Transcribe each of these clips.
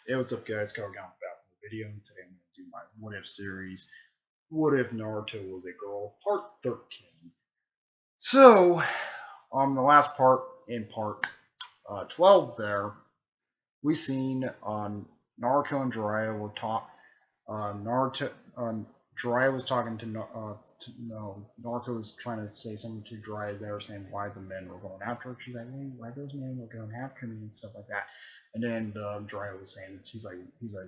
Hey, what's up, guys? Kyle back in the video. Today I'm going to do my What If series. What If Naruto Was a Girl, Part 13. So, the last part, in part 12 there, we seen Naruto and Jiraiya were taught. Naruto, Jiraiya was talking no, Naruto was trying to say something to Jiraiya there, saying why the men were going after her. She's like, why those men were going after me and stuff like that. And then Jiraiya was saying, he's like,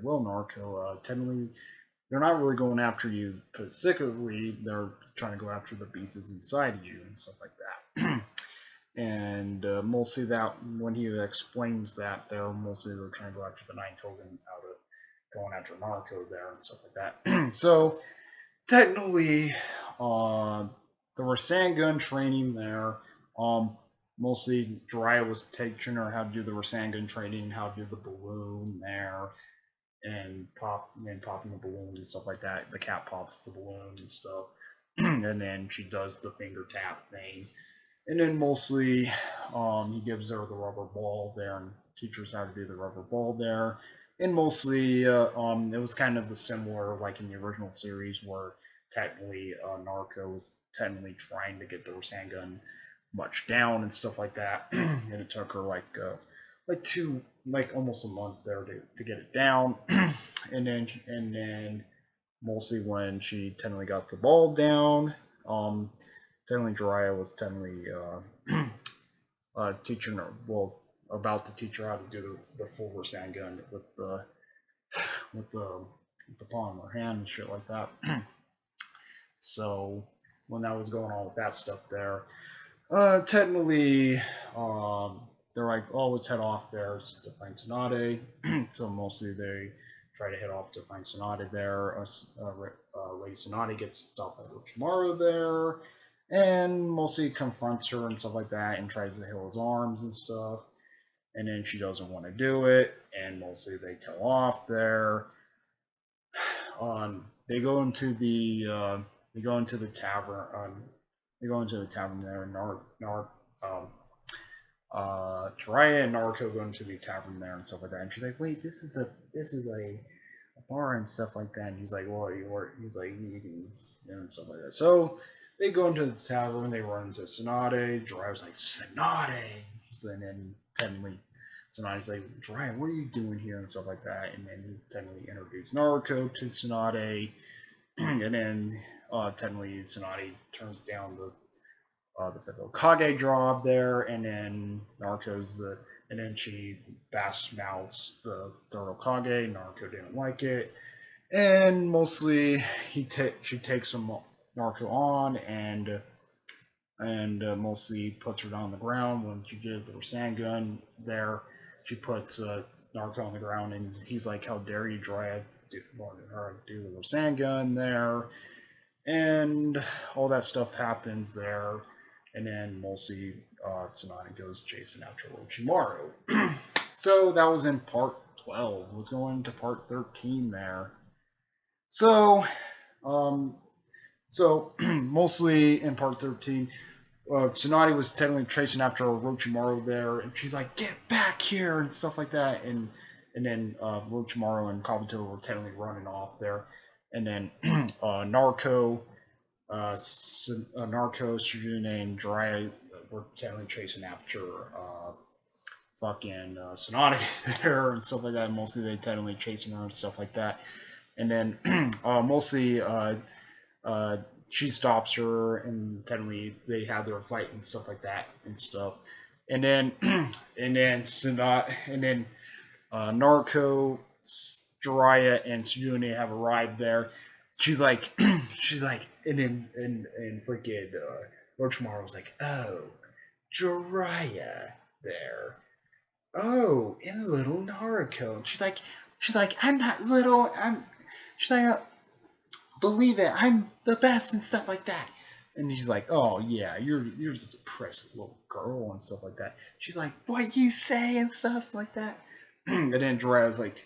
well, Naruto, technically they're not really going after you specifically. They're trying to go after the beasts inside of you and stuff like that. And mostly that when he explains that, they're trying to go after the Nine Tails and out of going after Naruto there and stuff like that. So technically, there was Rasengan training there. Mostly Jiraiya was teaching her how to do the Rasengan training, how to do the balloon there, and popping the balloon and stuff like that. The cat pops the balloon and stuff, and then she does the finger tap thing. And then mostly, he gives her the rubber ball there and teaches how to do the rubber ball there. And mostly, it was kind of the similar like in the original series where technically Naruto was technically trying to get the Rasengan much down and stuff like that, and it took her like almost a month there to get it down, and then mostly when she technically got the ball down, technically Jiraiya was technically teaching her, well, about to teach her how to do the full Rasengan with the palm of her hand and shit like that. So when that was going on with that stuff there, technically, they're like, oh, let's head off there to find Tsunade. So mostly they try to head off to find Tsunade there. Lady Tsunade gets stopped by Orochimaru there, and mostly confronts her and stuff like that, and tries to heal his arms and stuff. And then she doesn't want to do it, and mostly they tail off there. They go into the tavern. They go into the tavern there, and Jiraiya and Naruto go into the tavern there and stuff like that. And she's like, "Wait, this is a bar and stuff like that." And he's like, "Well, he's like, you can, and stuff like that." So they go into the tavern. They run into Tsunade. Jiraiya's like, "Tsunade," and then technically Tsunade's like, "Jiraiya, what are you doing here?" and stuff like that. And then he technically introduced Naruto to Tsunade, and then technically Tsunade turns down the fifth Hokage job there, and then and then she bash mouths the third Hokage. Naruto didn't like it, and mostly she takes Naruto on and mostly puts her down on the ground when she did the Rasengan there. She puts Naruto on the ground, and he's like, "How dare you, Jiraiya, wanted her to do the Rasengan there," and all that stuff happens there. And then mostly Tsunade goes chasing after Orochimaru. So that was in part 12. Was going into part 13 there. So, mostly in part 13, Tsunade was technically chasing after Orochimaru there, and she's like, "Get back here!" and stuff like that. And then Orochimaru and Kabuto were technically running off there. And then Naruto, Sujune, and Jiraiya were technically chasing after fucking Tsunade there and stuff like that. Mostly they technically chasing her and stuff like that. And then mostly she stops her, and technically they have their fight and stuff like that and stuff. And then Naruto, Jiraiya, and Sujune have arrived there. She's like, and freaking Orochimaru was like, "Oh, Jiraiya there. Oh, and little Naruto." And she's like, "I'm not little. She's like, "Believe it, I'm the best," and stuff like that. And he's like, "Oh yeah, you're just a precious little girl," and stuff like that. She's like, "What you say?" and stuff like that. And then Jiraiya's like,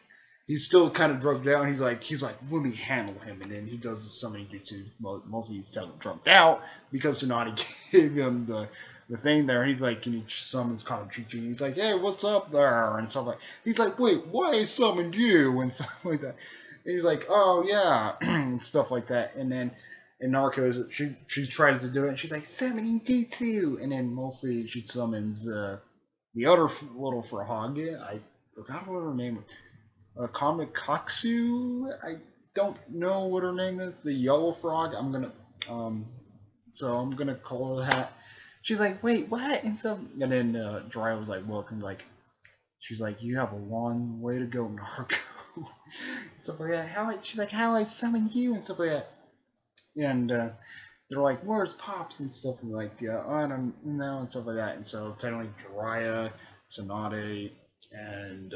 he's still kind of drugged down. He's like, "Let me handle him." And then he does the summoning jutsu. Mostly he's still drugged out because Tsunade gave him the the thing there. He's like, and he summons kind of Chi-Chi. He's like, hey, what's up there? And stuff like. He's like, wait, why I summoned you? And stuff like that. And he's like, oh yeah, and stuff like that. And then in Narcos, she tries to do it, and she's like, summoning D2. And then mostly she summons the other little frog. I forgot what her name was. Kamikatsu. I don't know what her name is. The yellow frog. Um, so I'm gonna call her that. She's like, wait, what? And then Dry was like, look, and like, she's like, you have a long way to go, Narco. Stuff like that. She's like, how I summon you and stuff like that. And they're like, where's Pops and stuff, and like, I don't know, and stuff like that. And so technically, Jiraiya, Tsunade, and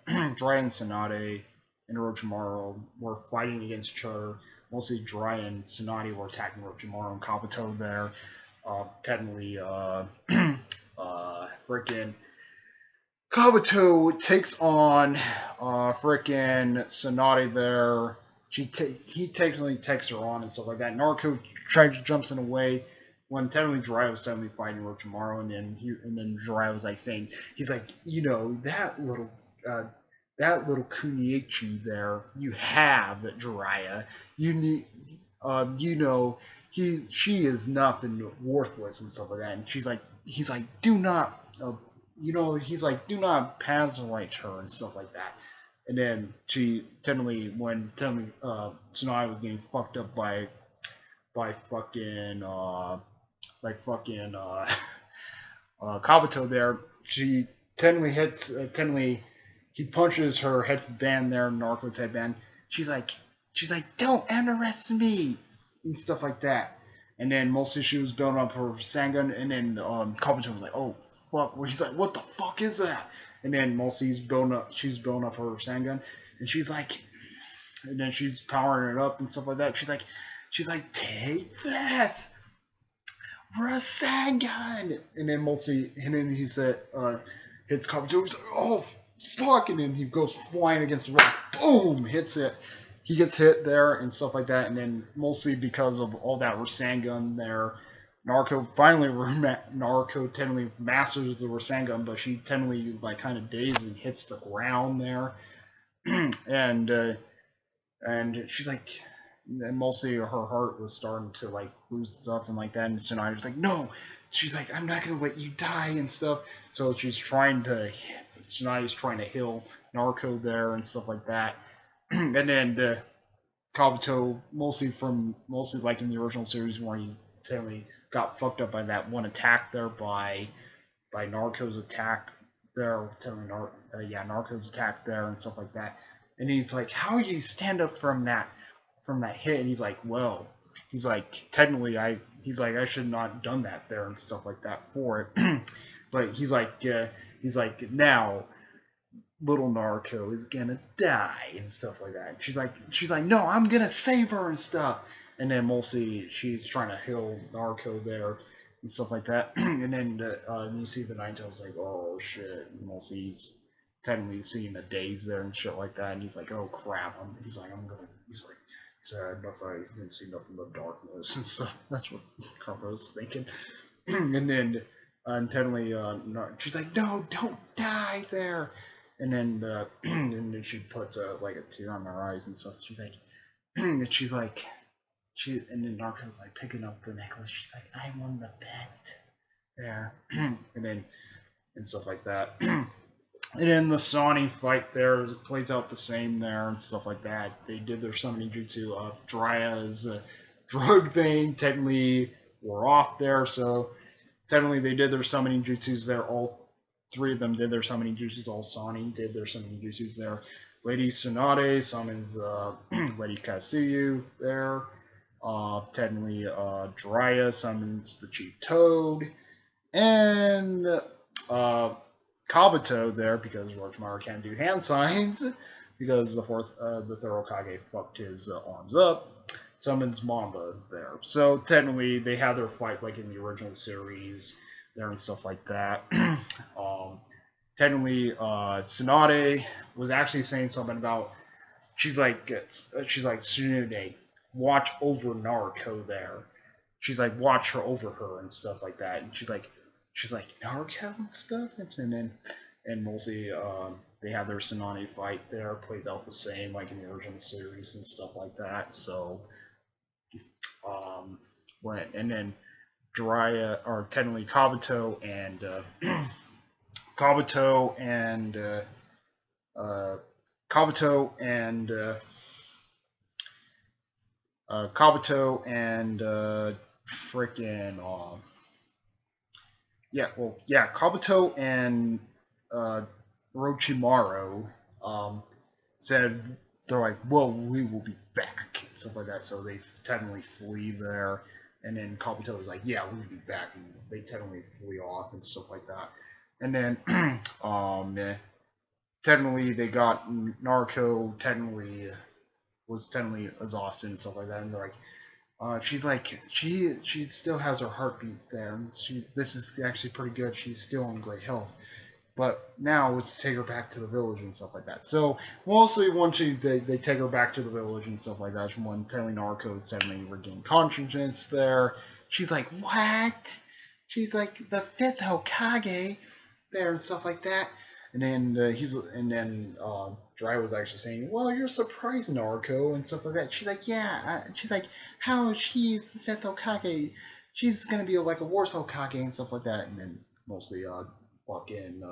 Jiraiya and Tsunade and Orochimaru were fighting against each other. Mostly Jiraiya and Tsunade were attacking Orochimaru and Kabuto there. Technically, freaking Kabuto takes on freaking Tsunade there. He technically takes her on and stuff like that. Naruto tries to jumps in the way when technically Jiraiya was technically fighting Orochimaru, and then Jiraiya was like saying, he's like, that little Kuniichi there you have, Jiraiya. You need, she is nothing worthless and stuff like that. And he's like, do not. Do not patronize her and stuff like that. And then when Tsunade was getting fucked up by fucking Kabuto there, she technically he punches her headband there, Narco's headband. She's like, don't underestimate me and stuff like that. And then mostly she was building up her Sangun, and then Kabuto was like, oh fuck, he's like, what the fuck is that? And then mostly she's building up her Sangun, and she's like, and then she's powering it up and stuff like that. She's like, take this, Rasengan. And then he said, hits Kabuto. He's like, oh fuck, and then he goes flying against the rock, boom, hits it. He gets hit there and stuff like that, and then mostly because of all that Rasengan there, Naruto technically masters the Rasengan, but she technically like kind of dazed and hits the ground there, and she's like, and mostly her heart was starting to like lose stuff and like that, and Tsunade was like, no, she's like, I'm not gonna let you die and stuff. So Tsunade's trying to heal Naruto there and stuff like that, and then Kabuto mostly like in the original series where he technically got fucked up by that one attack there by Naruto's attack there, Naruto's attack there and stuff like that. And he's like, how you stand up from that hit? And he's like, well, he's like, technically I should not have done that there and stuff like that for it. But he's like, now little Naruto is gonna die and stuff like that. And she's like, no, I'm gonna save her and stuff. And then mostly she's trying to heal Naruto there and stuff like that. And then you see the Nine-Tails like, oh shit. And mostly he's technically seeing a daze there and shit like that. And he's like, oh crap. I can see nothing but darkness and stuff. That's what Carpo's thinking. And then technically she's like, no, don't die there. And then and then she puts like a tear on her eyes and stuff. She's like, and and then Naruto's like picking up the necklace. She's like, I won the bet there. And then and stuff like that. And then the Sani fight there plays out the same there and stuff like that. They did their summoning jutsu. Jiraiya's drug thing technically were off there, so technically they did their summoning jutsus there. All three of them did their summoning jutsus. All Sani did their summoning jutsus there. Lady Tsunade summons Lady Kasuyu there. Technically, Jiraiya summons the Chief Toad. And Kabuto there, because Orochimaru can't do hand signs, because the third Hokage fucked his arms up, summons Mamba there. So technically, they had their fight like in the original series there and stuff like that. Technically, Tsunade was actually saying something about, she's like, Tsunade, watch over Naruto there. she's like watch her over her and stuff like that, and she's like Naruto and stuff, and then and mostly they have their Tsunade fight there, plays out the same like in the original series and stuff like that. So when and then Jiraiya or technically Kabuto and Kabuto and Kabuto and freaking Kabuto and Orochimaru said they're like, well, we will be back and stuff like that. So they technically flee there, and then Kabuto was like, yeah, we'll be back, and they technically flee off and stuff like that. And then technically they got Naruto was technically exhausted and stuff like that, and they're like, she's like she still has her heartbeat there, and this is actually pretty good. She's still in great health, but now let's take her back to the village and stuff like that. So mostly once they take her back to the village and stuff like that, when telling Naruto suddenly regain consciousness there, she's like, what? She's like the fifth Hokage there and stuff like that. And then Dry was actually saying, well, you're surprised, Naruto, and stuff like that. She's like, yeah. She's like, how she's the fifth Hokage? She's gonna be like a worse Hokage and stuff like that. And then mostly fucking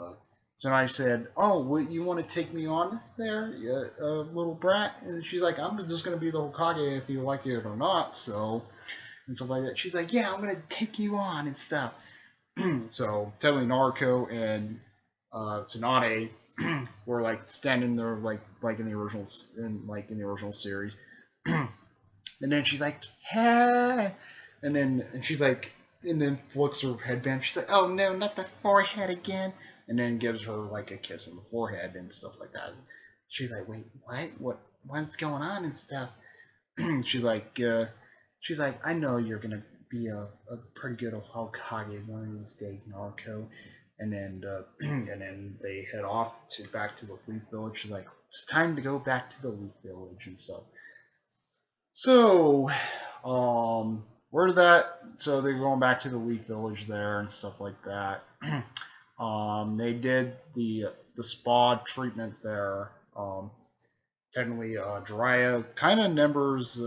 Tsunade said, oh, you want to take me on there, little brat? And she's like, I'm just gonna be the Hokage if you like it or not. So and stuff like that. She's like, yeah, I'm gonna take you on and stuff. So telling Naruto and Tsunade were like standing there like in the original series, and then she's like, hey, and then she's like, and then flicks her headband. She's like, oh no, not the forehead again, and then gives her like a kiss on the forehead and stuff like that. She's like, wait, what's going on and stuff. she's like, I know you're gonna be a pretty good Hokage one of these days, Naruto. And then they head off back to the Leaf Village. She's like, it's time to go back to the Leaf Village and stuff. So, where that? So they're going back to the Leaf Village there and stuff like that. They did the spa treatment there. Technically, Jiraiya kind of numbers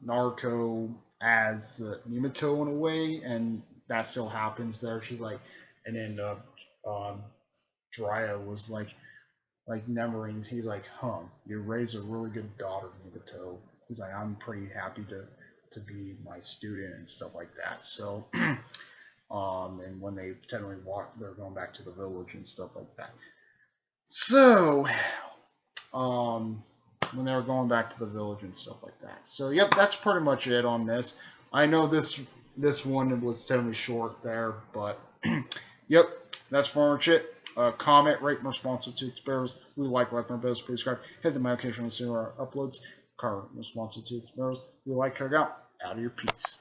Naruto as Minato in a way, and that still happens there. She's like, and then Jiraiya was like numbering. He's like, you raised a really good daughter, Minato. He's like, I'm pretty happy to be my student and stuff like that. So, and when they technically they're going back to the village and stuff like that. So, when they were going back to the village and stuff like that. So, yep, that's pretty much it on this. I know this one was technically short there, but yep, that's pretty much it. Comment, rate, and responsive to its bearers. We like my videos. Please subscribe. Hit the notification to see our uploads. Comment, responsive to its bearers. We like, check out. Out of your piece.